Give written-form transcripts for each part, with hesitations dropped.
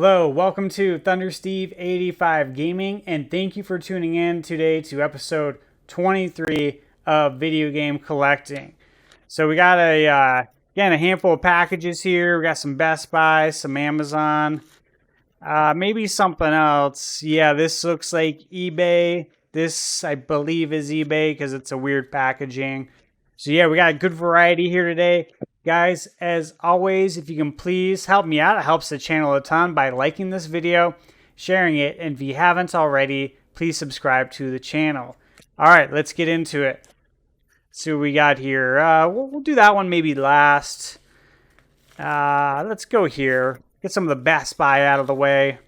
Hello, welcome to ThunderSteve85 Gaming, and thank you for tuning in today to episode 23 of Video Game Collecting. So we got a handful of packages here. We got some Best Buy, some Amazon, maybe something else. Yeah, this looks like eBay. This, I believe, is eBay because it's a weird packaging. So yeah, we got a good variety here today. Guys, as always, if you can please help me out, it helps the channel a ton by liking this video, sharing it, and if you haven't already, please subscribe to the channel. All right, let's get into it. See what we got here. We'll do that one maybe last. Let's go here. Get some of the Best Buy out of the way.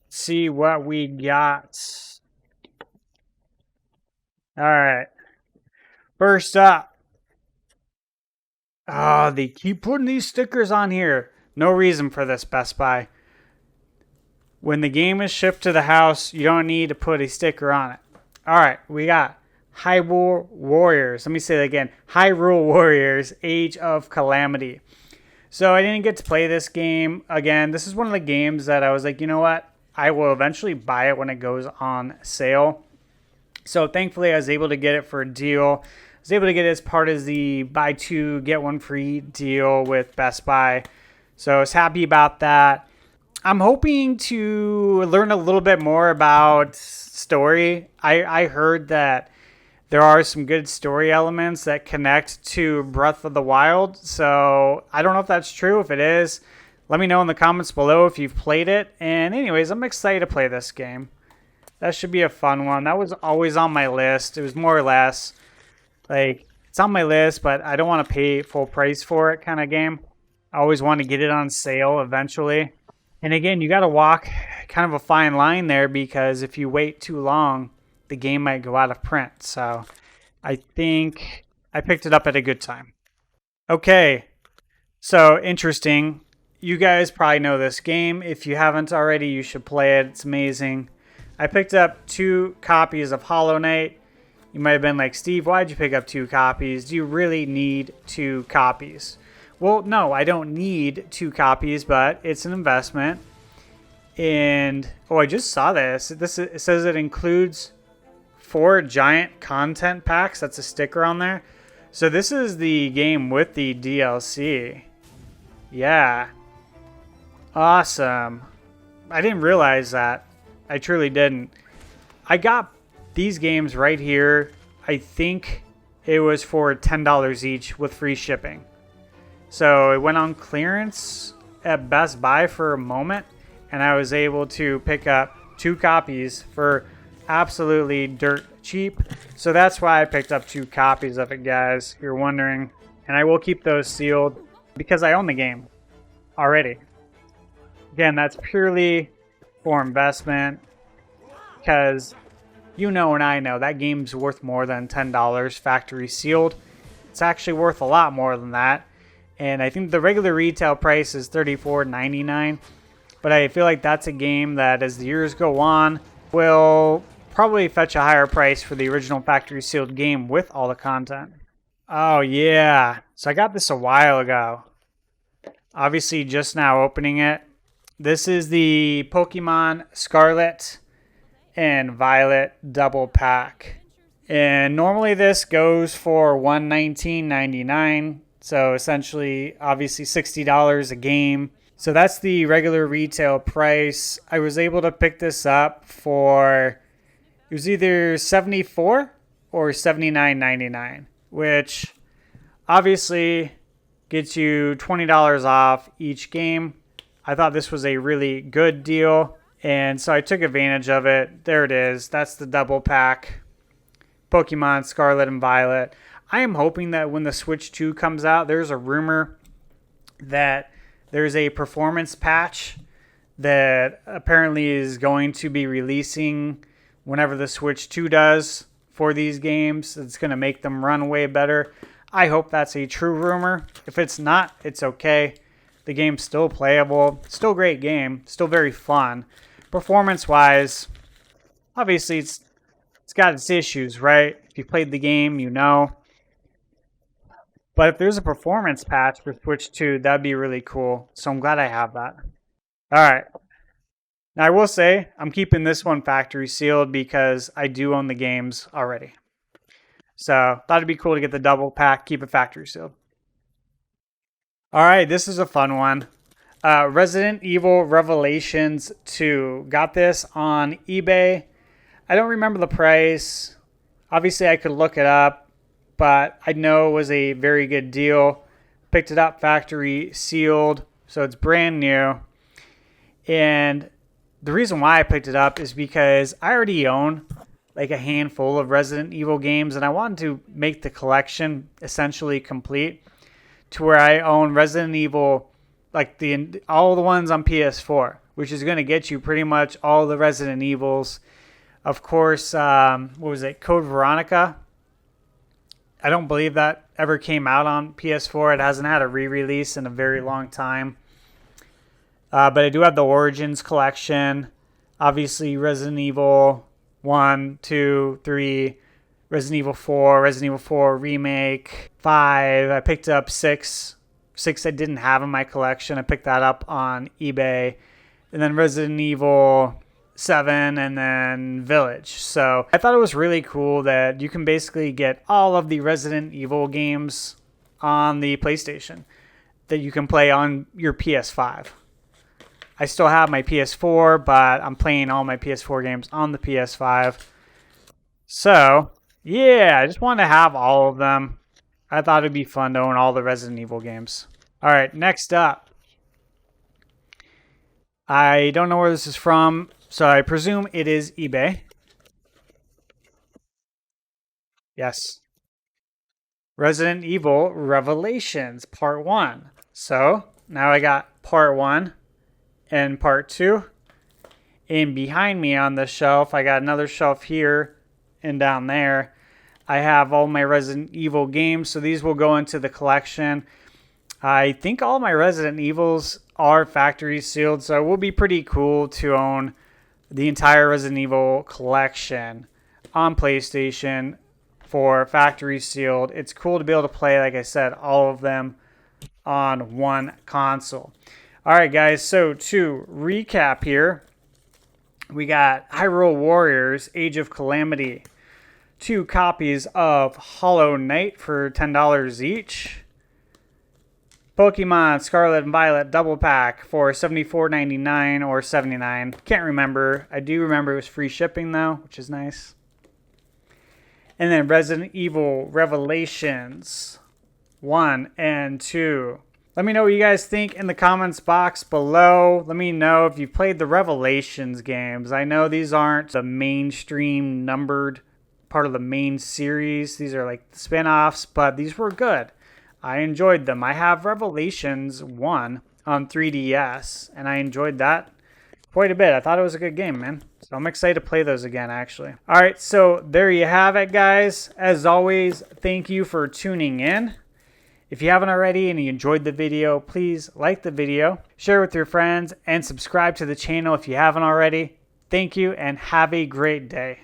See what we got. All right. First up. Oh, they keep putting these stickers on here. No reason for this, Best Buy. When the game is shipped to the house, you don't need to put a sticker on it. All right, we got Hyrule Warriors. Let me say that again. Hyrule Warriors, Age of Calamity. So I didn't get to play this game. Again, this is one of the games that I was like, you know what? I will eventually buy it when it goes on sale. So thankfully, I was able to get it for a deal. I was able to get it as part of the buy two, get one free deal with Best Buy. So I was happy about that. I'm hoping to learn a little bit more about story. I heard that there are some good story elements that connect to Breath of the Wild. So I don't know if that's true. If it is, let me know in the comments below if you've played it. And anyways, I'm excited to play this game. That should be a fun one. That was always on my list. It was more or less like, it's on my list, but I don't want to pay full price for it kind of game. I always want to get it on sale eventually. And again, you got to walk kind of a fine line there because if you wait too long, the game might go out of print. So I think I picked it up at a good time. Okay, so interesting. You guys probably know this game. If you haven't already, you should play it. It's amazing. I picked up 2 copies of Hollow Knight. You might have been like, Steve, why'd you pick up 2 copies? Do you really need 2 copies? Well, no, I don't need 2 copies, but it's an investment. And, oh, I just saw this. It says it includes 4 giant content packs. That's a sticker on there. So this is the game with the DLC. Yeah. Awesome. I didn't realize that. I truly didn't. I got these games right here. I think it was for $10 each with free shipping. So it went on clearance at Best Buy for a moment, and I was able to pick up 2 copies for absolutely dirt cheap. So that's why I picked up 2 copies of it, guys, if you're wondering. And I will keep those sealed because I own the game already. Again, that's purely for investment because you know and I know that game's worth more than $10 factory sealed. It's actually worth a lot more than that. And I think the regular retail price is $34.99. But I feel like that's a game that as the years go on will probably fetch a higher price for the original factory sealed game with all the content. Oh yeah. So I got this a while ago. Obviously just now opening it. This is the Pokemon Scarlet and Violet double pack. And normally this goes for $119.99. So essentially, obviously $60 a game. So that's the regular retail price. I was able to pick this up for, it was either $74 or $79.99, which obviously gets you $20 off each game. I thought this was a really good deal. And so I took advantage of it. There it is. That's the double pack. Pokemon Scarlet and Violet. I am hoping that when the Switch 2 comes out, there's a rumor that there's a performance patch that apparently is going to be releasing whenever the Switch 2 does for these games. It's going to make them run way better. I hope that's a true rumor. If it's not, it's okay. The game's still playable. Still a great game. Still very fun. Performance-wise, obviously it's got its issues, right? If you played the game, you know. But if there's a performance patch for Switch 2, that'd be really cool. So I'm glad I have that. All right, Now, I will say I'm keeping this one factory sealed because I do own the games already. So thought it'd be cool to get the double pack, keep it factory sealed. All right, this is a fun one. Resident Evil Revelations 2. Got this on eBay. I don't remember the price. Obviously, I could look it up, but I know it was a very good deal. Picked it up factory sealed, so it's brand new. And the reason why I picked it up is because I already own like a handful of Resident Evil games, and I wanted to make the collection essentially complete to where I own Resident Evil, like all the ones on PS4, which is going to get you pretty much all the Resident Evils. Of course, what was it? Code Veronica. I don't believe that ever came out on PS4. It hasn't had a re-release in a very long time. But I do have the Origins collection. Obviously, Resident Evil 1, 2, 3, Resident Evil 4, Resident Evil 4 Remake, 5. I picked up 6. 6 I didn't have in my collection. I picked that up on eBay. And then Resident Evil 7 and then Village. So I thought it was really cool that you can basically get all of the Resident Evil games on the PlayStation that you can play on your PS5. I still have my PS4, but I'm playing all my PS4 games on the PS5. So, yeah, I just wanted to have all of them. I thought it'd be fun to own all the Resident Evil games. All right, next up. I don't know where this is from, so I presume it is eBay. Yes. Resident Evil Revelations Part 1. So, now I got Part 1 and Part 2. And behind me on the shelf, I got another shelf here and down there. I have all my Resident Evil games, so these will go into the collection. I think all my Resident Evils are factory sealed, so it will be pretty cool to own the entire Resident Evil collection on PlayStation for factory sealed. It's cool to be able to play, like I said, all of them on one console. All right, guys, so to recap here, we got Hyrule Warriors Age of Calamity, 2 copies of Hollow Knight for $10 each. Pokemon Scarlet and Violet double pack for $74.99 or $79. Can't remember. I do remember it was free shipping though, which is nice. And then Resident Evil Revelations 1 and 2. Let me know what you guys think in the comments box below. Let me know if you've played the Revelations games. I know these aren't the mainstream numbered part of the main series. These are like the spin-offs, but these were good. I enjoyed them. I have Revelations 1 on 3DS, and I enjoyed that quite a bit. I thought it was a good game, man. So I'm excited to play those again, actually. All right, so there you have it, guys. As always, thank you for tuning in. If you haven't already and you enjoyed the video, please like the video, share with your friends, and subscribe to the channel if you haven't already. Thank you, and have a great day.